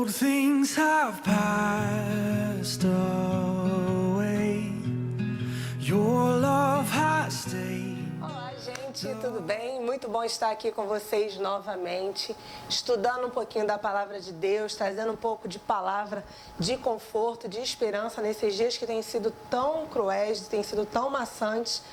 Old things have passed away. Your love has stayed. Olá, gente, tudo bem? Muito bom estar aqui com vocês novamente, estudando um pouquinho da palavra de Deus, trazendo um pouco de palavra de conforto, de esperança nesses dias que têm sido tão cruéis, têm sido tão maçantes.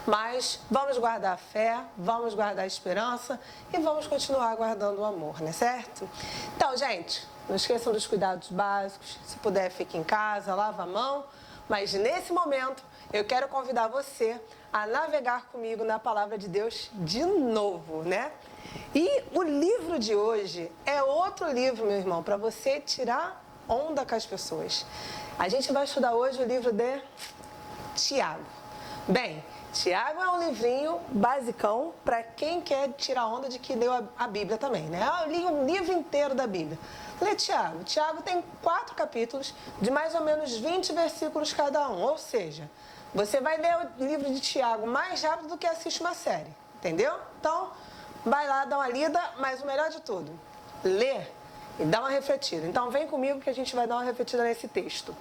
Mas vamos guardar a fé, vamos guardar a esperança e vamos continuar guardando o amor, não é certo? Então, gente, não esqueçam dos cuidados básicos. Se puder, fique em casa, lava a mão. Mas nesse momento, eu quero convidar você a navegar comigo na palavra de Deus de novo, né? E o livro de hoje é outro livro, meu irmão, para você tirar onda com as pessoas. A gente vai estudar hoje o livro de Tiago. Bem, Tiago é um livrinho basicão para quem quer tirar onda de que leu a Bíblia também, né? Eu li um livro inteiro da Bíblia. Lê Tiago. Tiago tem 4 capítulos de mais ou menos 20 versículos cada um. Ou seja, você vai ler o livro de Tiago mais rápido do que assiste uma série. Entendeu? Então, vai lá, dá uma lida, mas o melhor de tudo, lê e dá uma refletida. Então, vem comigo que a gente vai dar uma refletida nesse texto.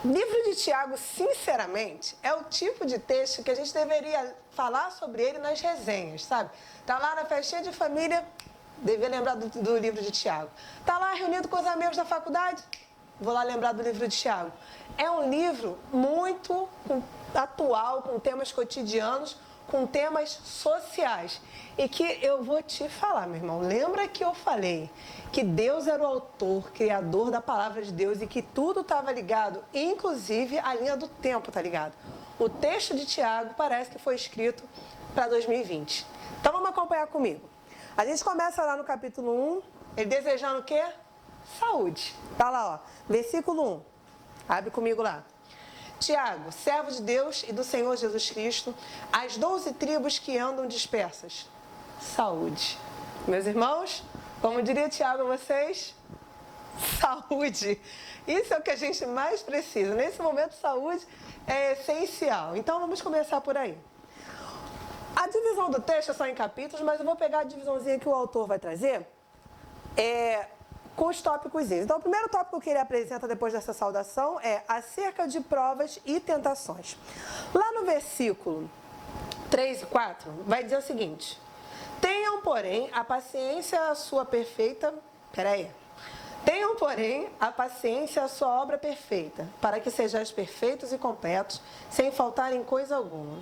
O livro de Tiago, sinceramente, é o tipo de texto que a gente deveria falar sobre ele nas resenhas, sabe? Tá lá na festinha de família, devia lembrar do livro de Tiago. Tá lá reunido com os amigos da faculdade, vou lá lembrar do livro de Tiago. É um livro muito atual, com temas cotidianos, com temas sociais. E que eu vou te falar, meu irmão, lembra que eu falei que Deus era o autor, criador da palavra de Deus e que tudo estava ligado, inclusive a linha do tempo está ligado. O texto de Tiago parece que foi escrito para 2020. Então vamos acompanhar comigo. A gente começa lá no capítulo 1, ele desejando o quê? Saúde. Tá lá, ó, versículo 1. Abre comigo lá. Tiago, servo de Deus e do Senhor Jesus Cristo, as 12 tribos que andam dispersas. Saúde. Meus irmãos, como diria Tiago a vocês, saúde. Isso é o que a gente mais precisa. Nesse momento, saúde é essencial. Então, vamos começar por aí. A divisão do texto é só em capítulos, mas eu vou pegar a divisãozinha que o autor vai trazer com os tópicos. Então, o primeiro tópico que ele apresenta depois dessa saudação é acerca de provas e tentações. Lá no versículo 3 e 4, vai dizer o seguinte: tenham, porém, a paciência a sua perfeita... Tenham, porém, a paciência a sua obra perfeita, para que sejais perfeitos e completos, sem faltar em coisa alguma.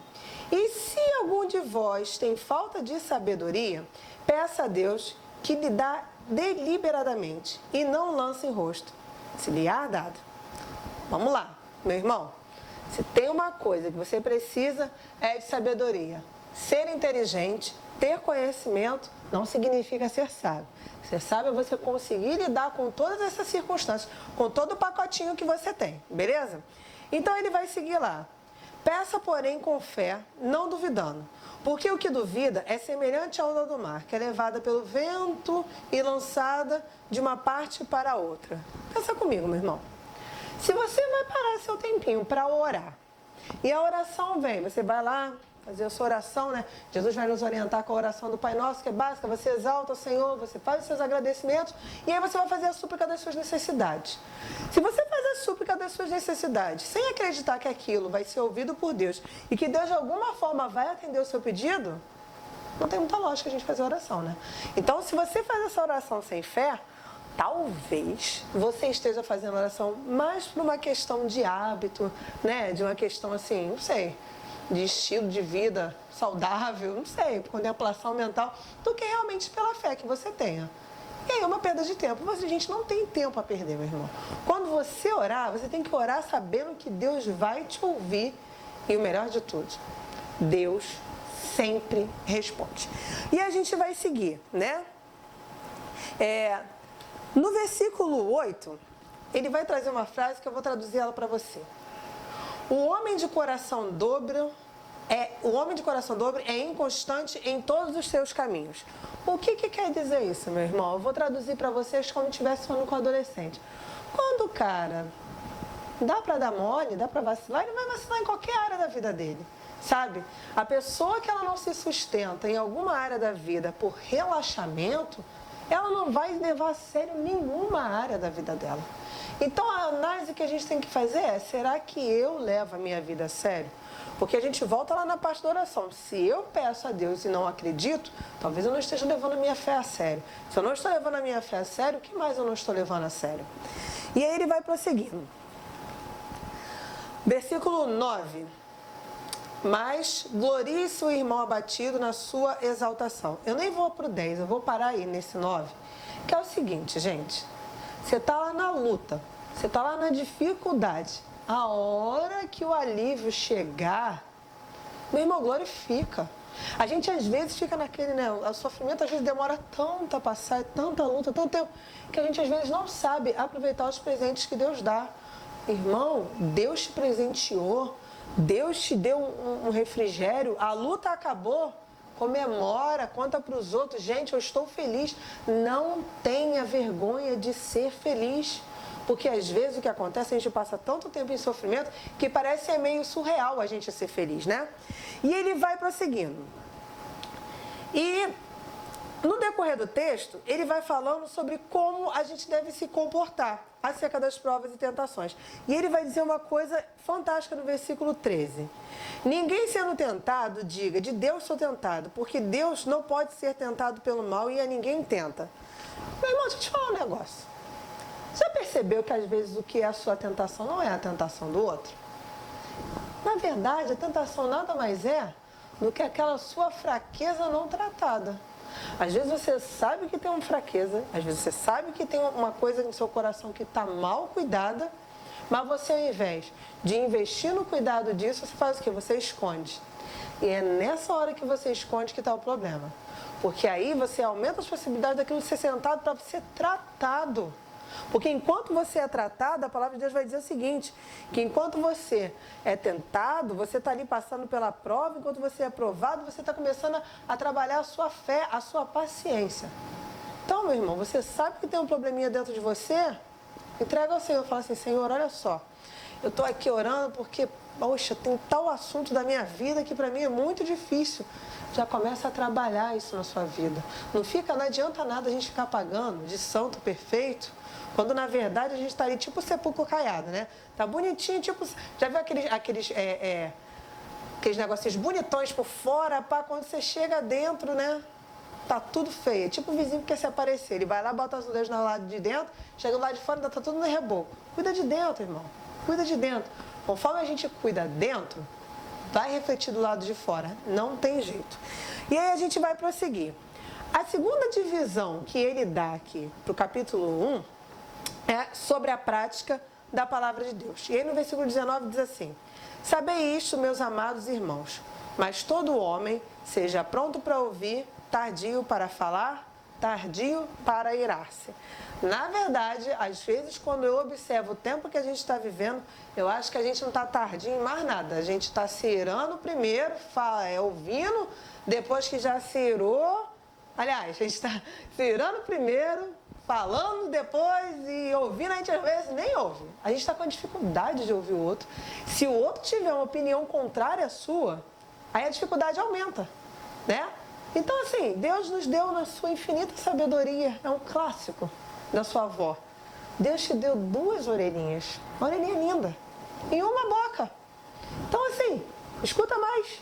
E se algum de vós tem falta de sabedoria, peça a Deus que lhe dá deliberadamente e não lance em rosto, se lhe há dado. Vamos lá, meu irmão. Se tem uma coisa que você precisa é de sabedoria. Ser inteligente, ter conhecimento, não significa ser sábio. Ser sábio é você conseguir lidar com todas essas circunstâncias, com todo o pacotinho que você tem, beleza? Então ele vai seguir lá. Peça, porém, com fé, não duvidando. Porque o que duvida é semelhante à onda do mar, que é levada pelo vento e lançada de uma parte para a outra. Pensa comigo, meu irmão. Se você vai parar seu tempinho para orar, e a oração vem, você vai lá fazer a sua oração, né? Jesus vai nos orientar com a oração do Pai Nosso, que é básica. Você exalta o Senhor, você faz os seus agradecimentos e aí você vai fazer a súplica das suas necessidades. Se você faz a súplica das suas necessidades sem acreditar que aquilo vai ser ouvido por Deus e que Deus de alguma forma vai atender o seu pedido, não tem muita lógica a gente fazer oração, né? Então, se você faz essa oração sem fé, talvez você esteja fazendo oração mais por uma questão de hábito, né? De uma questão assim, não sei, de estilo de vida saudável, não sei, contemplação mental, do que realmente pela fé que você tenha. E aí é uma perda de tempo. A gente não tem tempo a perder, meu irmão. Quando você orar, você tem que orar sabendo que Deus vai te ouvir. E o melhor de tudo, Deus sempre responde. E a gente vai seguir, né? No versículo 8, ele vai trazer uma frase que eu vou traduzir ela para você. O homem de coração dobre é inconstante em todos os seus caminhos. O que quer dizer isso, meu irmão? Eu vou traduzir para vocês como se estivesse falando com adolescente. Quando o cara dá para dar mole, dá para vacilar, ele vai vacilar em qualquer área da vida dele, sabe? A pessoa que ela não se sustenta em alguma área da vida por relaxamento, ela não vai levar a sério nenhuma área da vida dela. Então a análise que a gente tem que fazer é, será que eu levo a minha vida a sério? Porque a gente volta lá na parte da oração. Se eu peço a Deus e não acredito, talvez eu não esteja levando a minha fé a sério. Se eu não estou levando a minha fé a sério, o que mais eu não estou levando a sério? E aí ele vai prosseguindo. Versículo 9. Mas glorie-se o irmão abatido na sua exaltação. Eu nem vou para o 10, eu vou parar aí nesse 9. Que é o seguinte, gente. Você está lá na luta, você está lá na dificuldade. A hora que o alívio chegar, meu irmão, glorifica. A gente às vezes fica naquele, né? O sofrimento às vezes demora tanto a passar, tanta luta, tanto tempo, que a gente às vezes não sabe aproveitar os presentes que Deus dá. Irmão, Deus te presenteou, Deus te deu um refrigério, a luta acabou. Comemora, conta para os outros, gente, eu estou feliz. Não tenha vergonha de ser feliz. Porque às vezes o que acontece, a gente passa tanto tempo em sofrimento que parece meio surreal a gente ser feliz, né? E ele vai prosseguindo. E no decorrer do texto, ele vai falando sobre como a gente deve se comportar acerca das provas e tentações. E ele vai dizer uma coisa fantástica no versículo 13. Ninguém sendo tentado, diga, de Deus sou tentado, porque Deus não pode ser tentado pelo mal e a ninguém tenta. Meu irmão, deixa eu te falar um negócio. Já percebeu que às vezes o que é a sua tentação não é a tentação do outro? Na verdade, a tentação nada mais é do que aquela sua fraqueza não tratada. Às vezes você sabe que tem uma fraqueza, às vezes você sabe que tem uma coisa no seu coração que está mal cuidada, mas você, ao invés de investir no cuidado disso, você faz o quê? Você esconde. E é nessa hora que você esconde que está o problema. Porque aí você aumenta as possibilidades daquilo ser sentado para ser tratado. Porque enquanto você é tratado, a palavra de Deus vai dizer o seguinte, que enquanto você é tentado, você está ali passando pela prova, enquanto você é aprovado, você está começando a trabalhar a sua fé, a sua paciência. Então, meu irmão, você sabe que tem um probleminha dentro de você? Entrega ao Senhor, fala assim, Senhor, olha só, eu estou aqui orando porque, poxa, tem tal assunto da minha vida que para mim é muito difícil. Já começa a trabalhar isso na sua vida. Não adianta nada a gente ficar pagando de santo perfeito, quando na verdade a gente está ali tipo sepulcro caiado, né? Tá bonitinho, tipo... Já viu aqueles negocinhos bonitões por fora, pá, quando você chega dentro, né? Tá tudo feio. É tipo o vizinho que quer se aparecer. Ele vai lá, bota os dedos no lado de dentro, chega do lado de fora, tá tudo no reboco. Cuida de dentro, irmão. Cuida de dentro. Conforme a gente cuida dentro, vai refletir do lado de fora. Não tem jeito. E aí a gente vai prosseguir. A segunda divisão que ele dá aqui para o capítulo 1 é sobre a prática da palavra de Deus. E aí no versículo 19 diz assim, sabei isto, meus amados irmãos, mas todo homem seja pronto para ouvir, tardio para falar, tardio para irar-se. Na verdade, às vezes, quando eu observo o tempo que a gente está vivendo, eu acho que a gente não está tardio em mais nada. A gente está se irando primeiro, ouvindo, depois que já se irou. Aliás, a gente está se irando primeiro, falando depois e ouvindo, a gente às vezes nem ouve. A gente está com dificuldade de ouvir o outro. Se o outro tiver uma opinião contrária à sua, aí a dificuldade aumenta, né? Então, assim, Deus nos deu na sua infinita sabedoria, é um clássico da sua avó. Deus te deu 2 orelhinhas, uma orelhinha linda, e uma boca. Então, assim, escuta mais,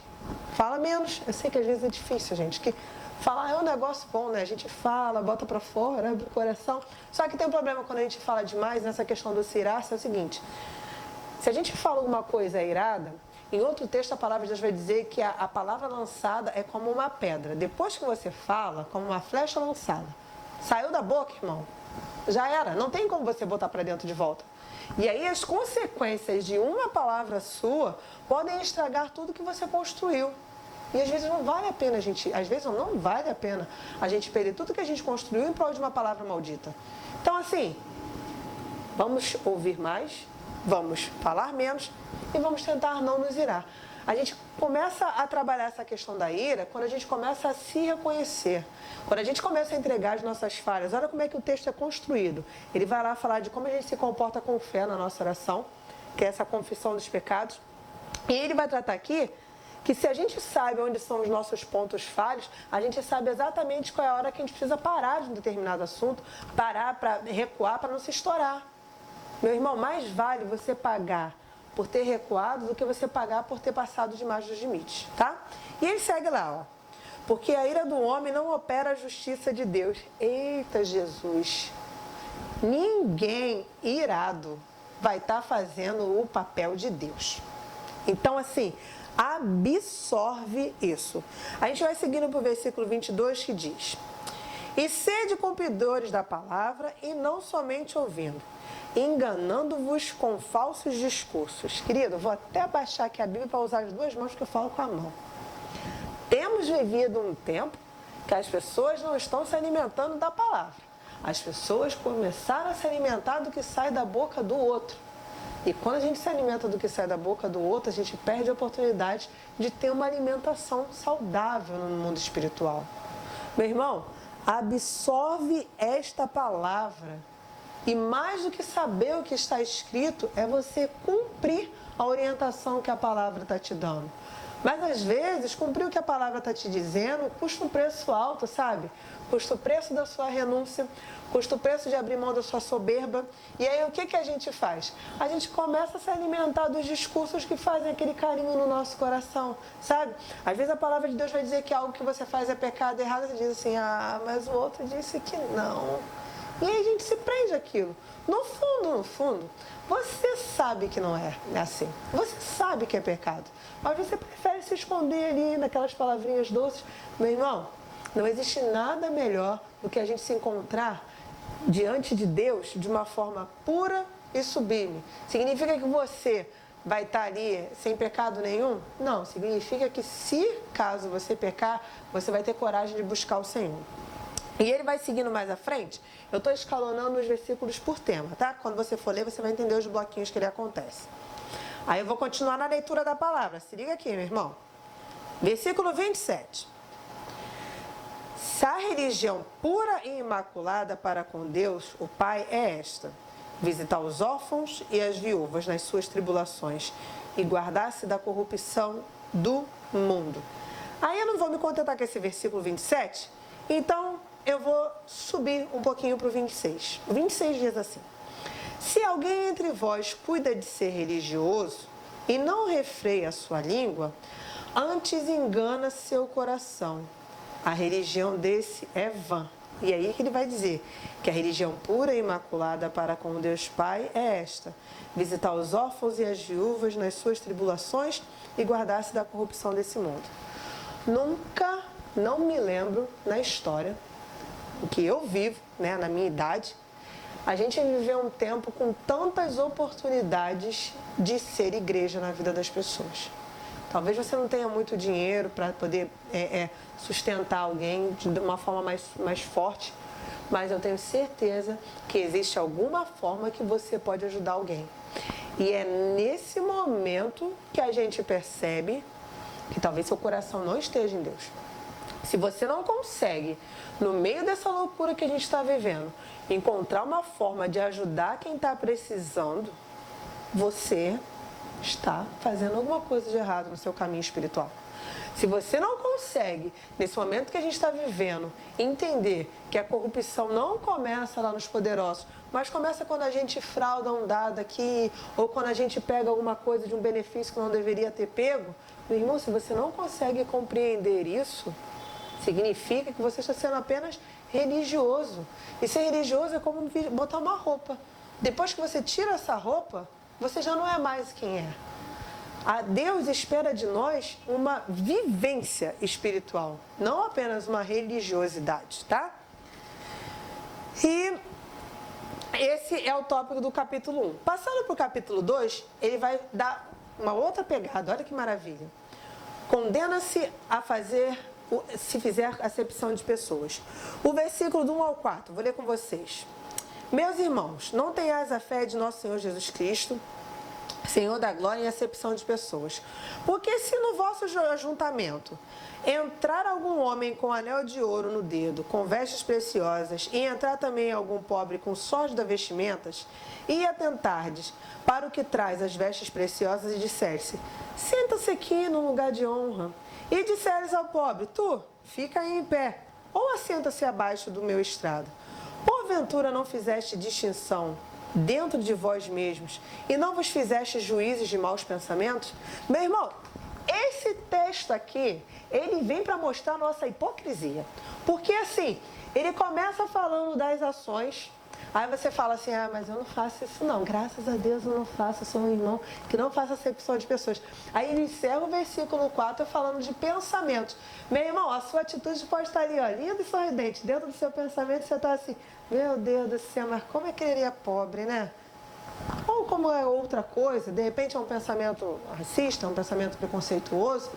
fala menos. Eu sei que às vezes é difícil, gente, que falar é um negócio bom, né? A gente fala, bota pra fora, abre o coração. Só que tem um problema quando a gente fala demais nessa questão do se irar, é o seguinte, se a gente fala alguma coisa irada, em outro texto, a palavra de Deus vai dizer que a palavra lançada é como uma pedra. Depois que você fala, como uma flecha lançada. Saiu da boca, irmão. Já era. Não tem como você botar para dentro de volta. E aí as consequências de uma palavra sua podem estragar tudo que você construiu. E às vezes não vale a pena não vale a pena a gente perder tudo que a gente construiu em prol de uma palavra maldita. Então, assim, vamos ouvir mais, vamos falar menos e vamos tentar não nos irar. A gente começa a trabalhar essa questão da ira quando a gente começa a se reconhecer. Quando a gente começa a entregar as nossas falhas. Olha como é que o texto é construído. Ele vai lá falar de como a gente se comporta com fé na nossa oração, que é essa confissão dos pecados. E ele vai tratar aqui que se a gente sabe onde são os nossos pontos falhos, a gente sabe exatamente qual é a hora que a gente precisa parar de um determinado assunto, parar para recuar, para não se estourar. Meu irmão, mais vale você pagar por ter recuado do que você pagar por ter passado demais dos limites, tá? E ele segue lá, ó. Porque a ira do homem não opera a justiça de Deus. Eita, Jesus! Ninguém irado vai estar fazendo o papel de Deus. Então, assim, absorve isso. A gente vai seguindo para o versículo 22 que diz: E sede cumpridores da palavra e não somente ouvindo, enganando-vos com falsos discursos. Querido, vou até abaixar aqui a Bíblia para usar as duas mãos que eu falo com a mão. Temos vivido um tempo que as pessoas não estão se alimentando da palavra. As pessoas começaram a se alimentar do que sai da boca do outro. E quando a gente se alimenta do que sai da boca do outro, a gente perde a oportunidade de ter uma alimentação saudável no mundo espiritual. Meu irmão, absorve esta palavra. E mais do que saber o que está escrito, é você cumprir a orientação que a palavra está te dando. Mas às vezes, cumprir o que a palavra está te dizendo custa um preço alto, sabe? Custa o preço da sua renúncia, custa o preço de abrir mão da sua soberba. E aí o que a gente faz? A gente começa a se alimentar dos discursos que fazem aquele carinho no nosso coração, sabe? Às vezes a palavra de Deus vai dizer que algo que você faz é pecado errado, você diz assim, mas o outro disse que não. E aí a gente se prende àquilo. No fundo, você sabe que não é assim. Você sabe que é pecado. Mas você prefere se esconder ali naquelas palavrinhas doces. Meu irmão, não existe nada melhor do que a gente se encontrar diante de Deus de uma forma pura e sublime. Significa que você vai estar ali sem pecado nenhum? Não, significa que se caso você pecar, você vai ter coragem de buscar o Senhor. E ele vai seguindo mais à frente. Eu estou escalonando os versículos por tema, tá? Quando você for ler, você vai entender os bloquinhos que ele acontece. Aí eu vou continuar na leitura da palavra. Se liga aqui, meu irmão. Versículo 27. Se a religião pura e imaculada para com Deus, o Pai, é esta: visitar os órfãos e as viúvas nas suas tribulações e guardar-se da corrupção do mundo. Aí eu não vou me contentar com esse versículo 27, então eu vou subir um pouquinho para o 26. O 26 diz assim: Se alguém entre vós cuida de ser religioso e não refreia a sua língua, antes engana seu coração. A religião desse é vã. E aí que ele vai dizer que a religião pura e imaculada para com Deus Pai é esta: visitar os órfãos e as viúvas nas suas tribulações e guardar-se da corrupção desse mundo. Nunca, não me lembro na história, o que eu vivo, né, na minha idade, a gente viveu um tempo com tantas oportunidades de ser igreja na vida das pessoas. Talvez você não tenha muito dinheiro para poder sustentar alguém de uma forma mais forte, mas eu tenho certeza que existe alguma forma que você pode ajudar alguém. E é nesse momento que a gente percebe que talvez seu coração não esteja em Deus. Se você não consegue, no meio dessa loucura que a gente está vivendo, encontrar uma forma de ajudar quem está precisando, você está fazendo alguma coisa de errado no seu caminho espiritual. Se você não consegue, nesse momento que a gente está vivendo, entender que a corrupção não começa lá nos poderosos, mas começa quando a gente frauda um dado aqui, ou quando a gente pega alguma coisa de um benefício que não deveria ter pego, meu irmão, se você não consegue compreender isso, significa que você está sendo apenas religioso. E ser religioso é como botar uma roupa. Depois que você tira essa roupa, você já não é mais quem é. Deus espera de nós uma vivência espiritual, não apenas uma religiosidade, tá? E esse é o tópico do capítulo 1. Passando para o capítulo 2, ele vai dar uma outra pegada, olha que maravilha. Condena-se a fazer, se fizer acepção de pessoas. O versículo do 1 ao 4, vou ler com vocês. Meus irmãos, não tenhais a fé de nosso Senhor Jesus Cristo, Senhor da glória em acepção de pessoas. Porque se no vosso ajuntamento entrar algum homem com anel de ouro no dedo, com vestes preciosas, e entrar também algum pobre com sórdidas vestimentas, e atentardes para o que traz as vestes preciosas, e disser-se: senta-se aqui no lugar de honra. E disseres ao pobre: tu, fica aí em pé, ou assenta-se abaixo do meu estrado. Porventura não fizeste distinção dentro de vós mesmos, e não vos fizeste juízes de maus pensamentos? Meu irmão, esse texto aqui, ele vem para mostrar a nossa hipocrisia. Porque assim, ele começa falando das ações, aí você fala assim: ah, mas eu não faço isso não, graças a Deus eu não faço, eu sou um irmão que não faz acepção de pessoas. Aí ele encerra o versículo 4 falando de pensamentos. Meu irmão, a sua atitude pode estar ali, ó, linda e sorridente, dentro do seu pensamento você está assim: meu Deus do céu, mas como é que ele é pobre, né? Ou como é outra coisa, de repente é um pensamento racista, um pensamento preconceituoso.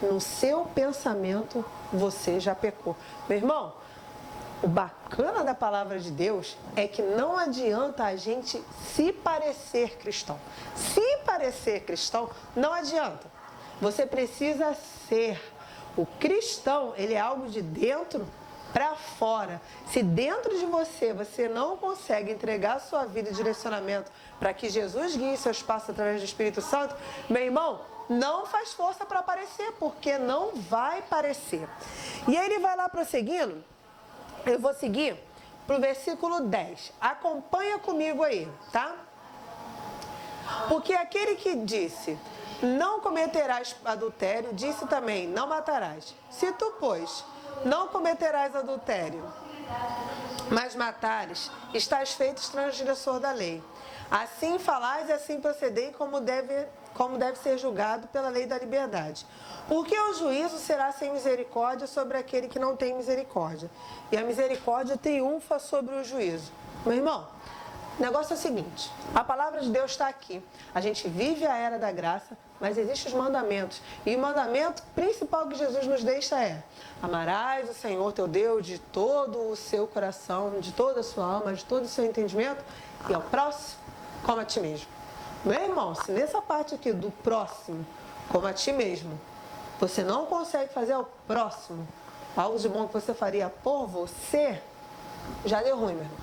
No seu pensamento você já pecou. Meu irmão, o bacana da palavra de Deus é que não adianta a gente se parecer cristão. Se parecer cristão, não adianta. Você precisa ser. O cristão, ele é algo de dentro para fora. Se dentro de você não consegue entregar a sua vida e direcionamento para que Jesus guie seus passos através do Espírito Santo, meu irmão, não faz força para aparecer, porque não vai parecer. E aí ele vai lá prosseguindo. Eu vou seguir para o versículo 10. Acompanha comigo aí, tá? Porque aquele que disse: não cometerás adultério, disse também: não matarás. Se tu, pois, não cometerás adultério, mas matares, estás feito transgressor da lei. Assim falais e assim procedei como deve ser julgado pela lei da liberdade. Porque o juízo será sem misericórdia sobre aquele que não tem misericórdia. E a misericórdia triunfa sobre o juízo. Meu irmão, o negócio é o seguinte: a palavra de Deus está aqui. A gente vive a era da graça, mas existem os mandamentos. E o mandamento principal que Jesus nos deixa é: amarás o Senhor teu Deus de todo o seu coração, de toda a sua alma, de todo o seu entendimento, e ao próximo como a ti mesmo. Meu irmão, se nessa parte aqui do próximo como a ti mesmo, você não consegue fazer ao próximo algo de bom que você faria por você, já deu ruim, meu irmão.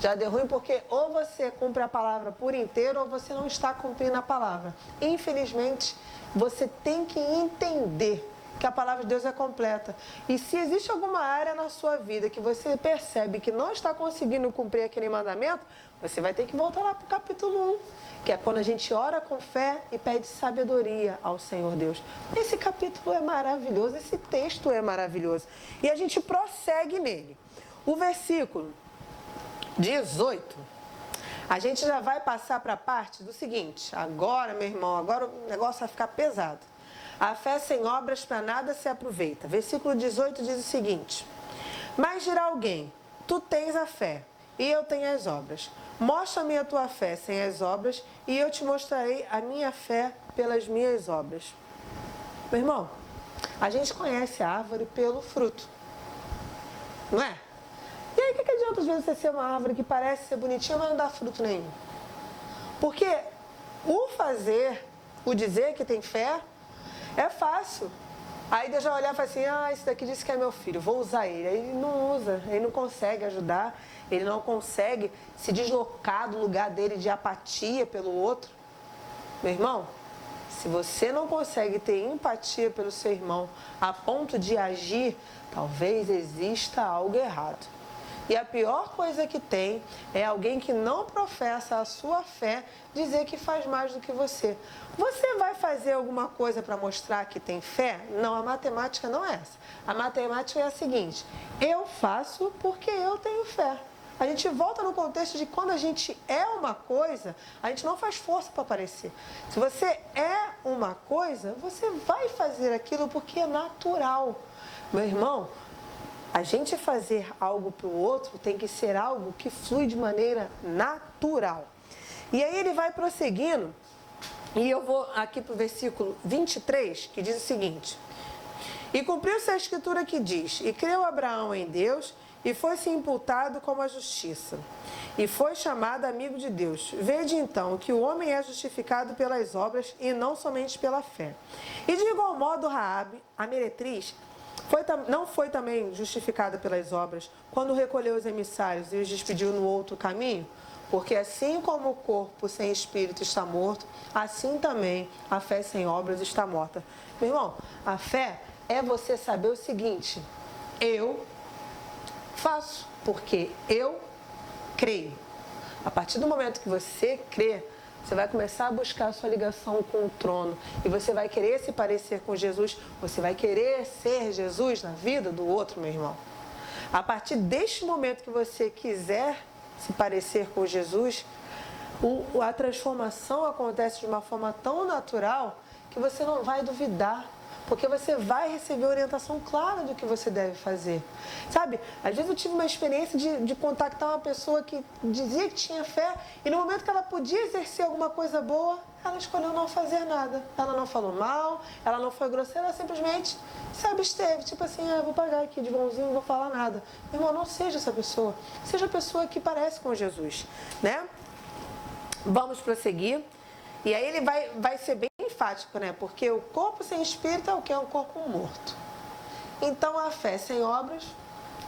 Já deu ruim, porque ou você cumpre a palavra por inteiro ou você não está cumprindo a palavra. Infelizmente, você tem que entender que a palavra de Deus é completa. E se existe alguma área na sua vida que você percebe que não está conseguindo cumprir aquele mandamento, você vai ter que voltar lá para o capítulo 1, que é quando a gente ora com fé e pede sabedoria ao Senhor Deus. Esse capítulo é maravilhoso, esse texto é maravilhoso. E a gente prossegue nele. O versículo 18, a gente já vai passar para a parte do seguinte: agora, meu irmão, agora o negócio vai ficar pesado. A fé sem obras para nada se aproveita. Versículo 18 diz o seguinte: mas dirá alguém: tu tens a fé e eu tenho as obras. Mostra-me a tua fé sem as obras e eu te mostrarei a minha fé pelas minhas obras. Meu irmão, a gente conhece a árvore pelo fruto, não é? E aí, o que adianta às vezes você ser uma árvore que parece ser bonitinha, mas não dá fruto nenhum? Porque o fazer, o dizer que tem fé, é fácil. Aí Deus já olhar e fala assim: ah, esse daqui disse que é meu filho, vou usar ele. Aí ele não usa, ele não consegue ajudar, ele não consegue se deslocar do lugar dele de apatia pelo outro. Meu irmão, se você não consegue ter empatia pelo seu irmão a ponto de agir, talvez exista algo errado. E a pior coisa que tem é alguém que não professa a sua fé dizer que faz mais do que você. Você vai fazer alguma coisa para mostrar que tem fé? Não, a matemática não é essa. A matemática é a seguinte: eu faço porque eu tenho fé. A gente volta no contexto de quando a gente é uma coisa, a gente não faz força para aparecer. Se você é uma coisa, você vai fazer aquilo porque é natural. Meu irmão, a gente fazer algo para o outro tem que ser algo que flui de maneira natural. E aí ele vai prosseguindo, e eu vou aqui para o versículo 23, que diz o seguinte: e cumpriu-se a escritura que diz: e creu Abraão em Deus, e foi-se imputado como a justiça. e foi chamado amigo de Deus. Vede então que o homem é justificado pelas obras e não somente pela fé. E de igual modo Raabe, a meretriz, não foi também justificada pelas obras quando recolheu os emissários e os despediu no outro caminho? Porque assim como o corpo sem espírito está morto, assim também a fé sem obras está morta. Meu irmão, a fé é você saber o seguinte: eu faço porque eu creio. A partir do momento que você crê, você vai começar a buscar a sua ligação com o trono. E você vai querer se parecer com Jesus. Você vai querer ser Jesus na vida do outro, meu irmão. A partir deste momento que você quiser se parecer com Jesus, a transformação acontece de uma forma tão natural que você não vai duvidar. Porque você vai receber orientação clara do que você deve fazer. Sabe, às vezes eu tive uma experiência de contactar uma pessoa que dizia que tinha fé e no momento que ela podia exercer alguma coisa boa, ela escolheu não fazer nada. Ela não falou mal, ela não foi grosseira, ela simplesmente se absteve. Tipo assim, eu vou pagar aqui de bonzinho, não vou falar nada. Meu irmão, não seja essa pessoa. Seja a pessoa que parece com Jesus, né? Vamos prosseguir. E aí ele vai ser bem enfático, né? Porque o corpo sem espírito é o que? É um corpo morto. Então a fé sem obras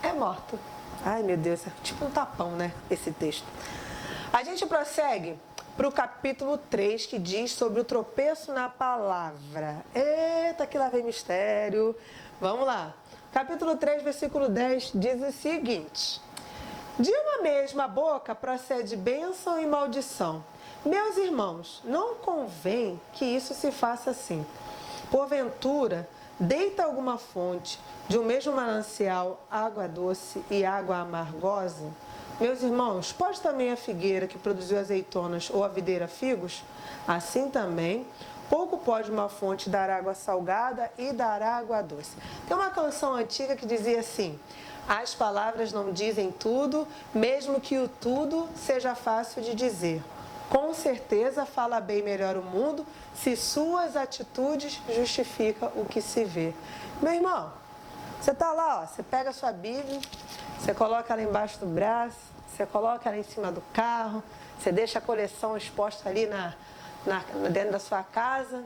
é morta. Ai, meu Deus, é tipo um tapão, né? Esse texto. A gente prossegue para o capítulo 3, que diz sobre o tropeço na palavra. Eita, que lá vem mistério. Vamos lá. Capítulo 3, versículo 10 diz o seguinte: de uma mesma boca procede bênção e maldição. Meus irmãos, não convém que isso se faça assim. Porventura, deita alguma fonte de um mesmo manancial água doce e água amargosa? Meus irmãos, pode também a figueira que produziu azeitonas ou a videira figos? Assim também, pouco pode uma fonte dar água salgada e dar água doce. Tem uma canção antiga que dizia assim: as palavras não dizem tudo, mesmo que o tudo seja fácil de dizer. Com certeza fala bem melhor o mundo se suas atitudes justificam o que se vê. Meu irmão, você está lá, ó, você pega a sua Bíblia, você coloca ela embaixo do braço, você coloca ela em cima do carro, você deixa a coleção exposta ali dentro da sua casa,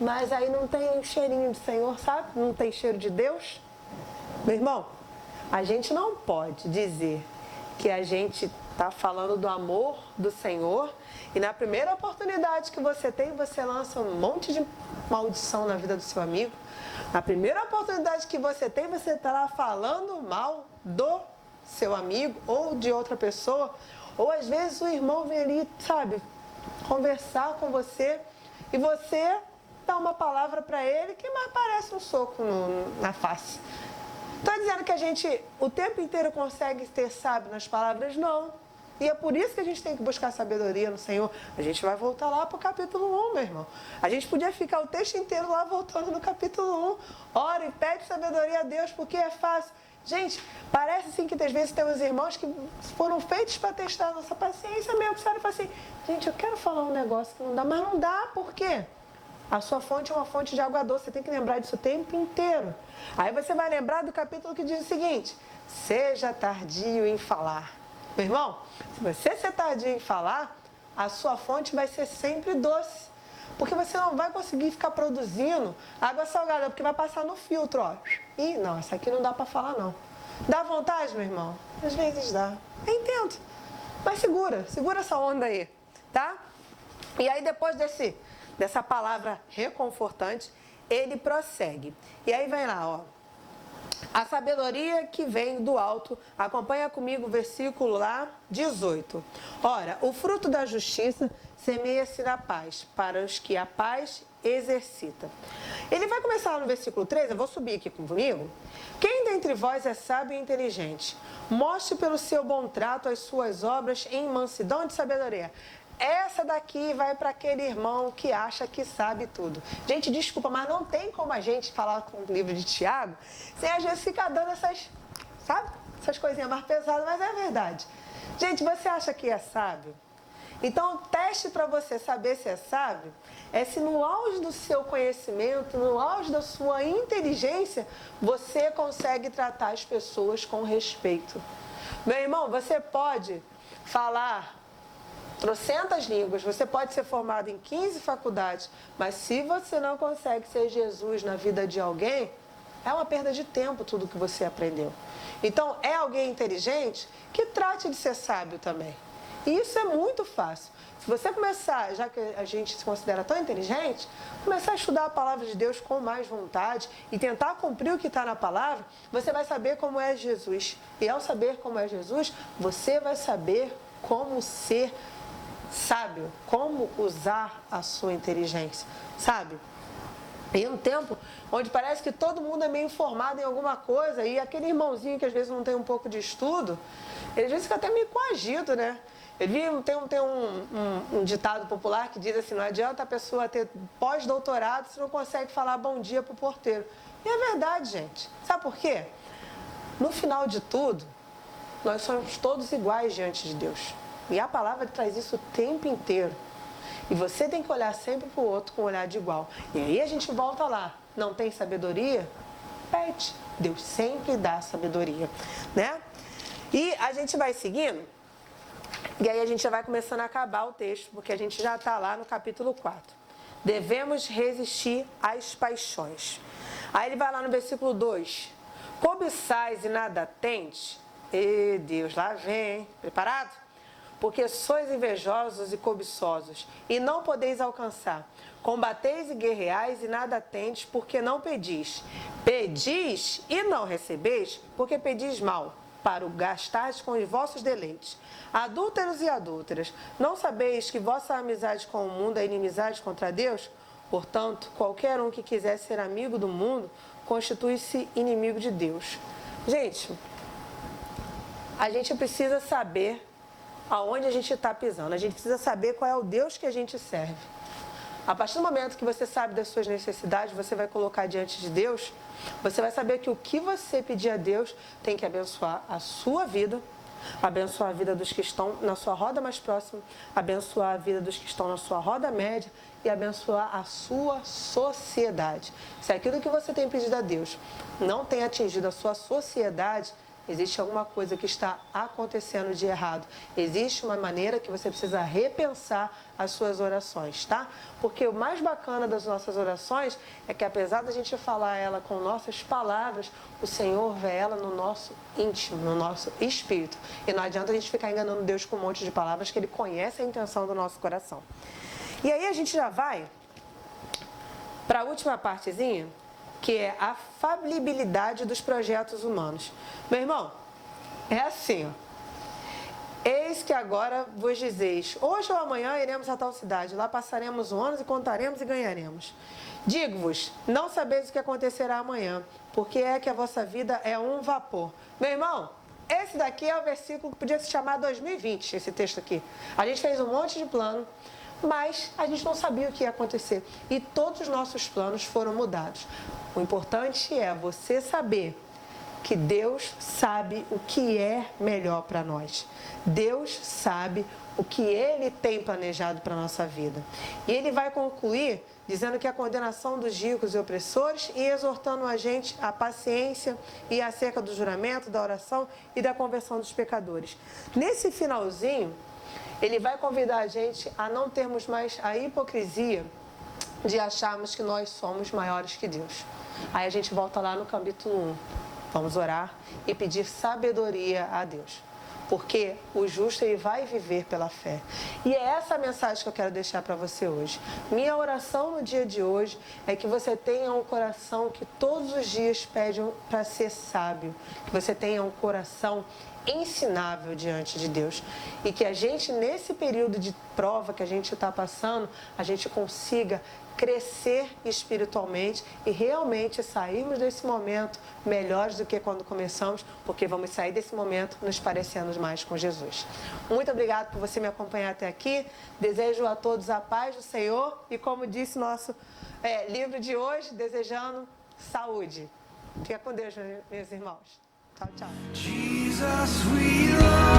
mas aí não tem cheirinho do Senhor, sabe? Não tem cheiro de Deus. Meu irmão, a gente não pode dizer que a gente está falando do amor do Senhor e na primeira oportunidade que você tem, você lança um monte de maldição na vida do seu amigo. Na primeira oportunidade que você tem, você está lá falando mal do seu amigo ou de outra pessoa. Ou às vezes o irmão vem ali, sabe, conversar com você e você dá uma palavra para ele que mais parece um soco na face. Estou dizendo que a gente o tempo inteiro consegue ter sábio nas palavras? Não. E é por isso que a gente tem que buscar sabedoria no Senhor. A gente vai voltar lá para o capítulo 1, meu irmão. A gente podia ficar o texto inteiro lá voltando no capítulo 1. Ora e pede sabedoria a Deus, porque é fácil. Gente, parece assim que às vezes tem uns irmãos que foram feitos para testar a nossa paciência mesmo. Que sabe, assim, gente, eu quero falar um negócio que não dá, mas não dá, por quê? A sua fonte é uma fonte de água doce, você tem que lembrar disso o tempo inteiro. Aí você vai lembrar do capítulo que diz o seguinte: seja tardio em falar. Meu irmão, se você ser tardio em falar, a sua fonte vai ser sempre doce. Porque você não vai conseguir ficar produzindo água salgada, porque vai passar no filtro, ó. Ih, não, essa aqui não dá para falar, não. Dá vontade, meu irmão? Às vezes dá. Eu entendo. Mas segura essa onda aí, tá? E aí depois dessa palavra reconfortante, ele prossegue. E aí vem lá, ó. A sabedoria que vem do alto, acompanha comigo o versículo lá, 18. Ora, o fruto da justiça semeia-se na paz, para os que a paz exercita. Ele vai começar lá no versículo 3, eu vou subir aqui comigo. Quem dentre vós é sábio e inteligente? Mostre pelo seu bom trato as suas obras em mansidão de sabedoria. Essa daqui vai para aquele irmão que acha que sabe tudo. Gente, desculpa, mas não tem como a gente falar com o livro de Tiago sem a gente ficar dando essas, sabe? Essas coisinhas mais pesadas, mas é verdade. Gente, você acha que é sábio? Então, o teste para você saber se é sábio é se no auge do seu conhecimento, no auge da sua inteligência, você consegue tratar as pessoas com respeito. Meu irmão, você pode falar trocentas línguas, você pode ser formado em 15 faculdades, mas se você não consegue ser Jesus na vida de alguém, é uma perda de tempo tudo que você aprendeu. Então, é alguém inteligente que trate de ser sábio também. E isso é muito fácil. Se você começar, já que a gente se considera tão inteligente, começar a estudar a palavra de Deus com mais vontade e tentar cumprir o que está na palavra, você vai saber como é Jesus. E ao saber como é Jesus, você vai saber como ser sábio, como usar a sua inteligência, sabe? Em um tempo onde parece que todo mundo é meio formado em alguma coisa e aquele irmãozinho que às vezes não tem um pouco de estudo, ele às vezes fica até meio coagido, né? Tem um ditado popular que diz assim, não adianta a pessoa ter pós-doutorado se não consegue falar bom dia pro porteiro. E é verdade, gente. Sabe por quê? No final de tudo, nós somos todos iguais diante de Deus. E a palavra traz isso o tempo inteiro. E você tem que olhar sempre para o outro com um olhar de igual. E aí a gente volta lá. Não tem sabedoria? Pede. Deus sempre dá sabedoria, né? E a gente vai seguindo. E aí a gente já vai começando a acabar o texto, porque a gente já está lá no capítulo 4. Devemos resistir às paixões. Aí ele vai lá no versículo 2. Cobiçais e nada tendes? E Deus, lá vem, preparado? Porque sois invejosos e cobiçosos, e não podeis alcançar. Combateis e guerreais e nada tendes, porque não pedis. Pedis e não recebeis, porque pedis mal, para o gastardes com os vossos deleites. Adúlteros e adúlteras, não sabeis que vossa amizade com o mundo é inimizade contra Deus? Portanto, qualquer um que quiser ser amigo do mundo, constitui-se inimigo de Deus. Gente, a gente precisa saber aonde a gente está pisando. A gente precisa saber qual é o Deus que a gente serve. A partir do momento que você sabe das suas necessidades, você vai colocar diante de Deus, você vai saber que o que você pedir a Deus tem que abençoar a sua vida, abençoar a vida dos que estão na sua roda mais próxima, abençoar a vida dos que estão na sua roda média e abençoar a sua sociedade. Se aquilo que você tem pedido a Deus não tem atingido a sua sociedade, existe alguma coisa que está acontecendo de errado. Existe uma maneira que você precisa repensar as suas orações, tá? Porque o mais bacana das nossas orações é que apesar da gente falar ela com nossas palavras, o Senhor vê ela no nosso íntimo, no nosso espírito. E não adianta a gente ficar enganando Deus com um monte de palavras, que Ele conhece a intenção do nosso coração. E aí a gente já vai para a última partezinha, que é a falibilidade dos projetos humanos. Meu irmão, é assim, ó. Eis que agora vos dizeis, hoje ou amanhã iremos a tal cidade, lá passaremos anos e contaremos e ganharemos. Digo-vos, não sabeis o que acontecerá amanhã, porque é que a vossa vida é um vapor. Meu irmão, esse daqui é o versículo que podia se chamar 2020, esse texto aqui. A gente fez um monte de plano, mas a gente não sabia o que ia acontecer. E todos os nossos planos foram mudados. O importante é você saber que Deus sabe o que é melhor para nós. Deus sabe o que Ele tem planejado para a nossa vida. E Ele vai concluir dizendo que a condenação dos ricos e opressores e exortando a gente à paciência e acerca do juramento, da oração e da conversão dos pecadores. Nesse finalzinho, Ele vai convidar a gente a não termos mais a hipocrisia de acharmos que nós somos maiores que Deus. Aí a gente volta lá no capítulo 1. Vamos orar e pedir sabedoria a Deus. Porque o justo ele vai viver pela fé. E é essa a mensagem que eu quero deixar para você hoje. Minha oração no dia de hoje é que você tenha um coração que todos os dias pede para ser sábio. Que você tenha um coração ensinável diante de Deus. E que a gente, nesse período de prova que a gente está passando, a gente consiga crescer espiritualmente e realmente sairmos desse momento melhores do que quando começamos, porque vamos sair desse momento nos parecendo mais com Jesus. Muito obrigado por você me acompanhar até aqui. Desejo a todos a paz do Senhor e, como disse nosso livro de hoje, desejando saúde. Fica com Deus, meus irmãos. Tchau, tchau. Jesus, we love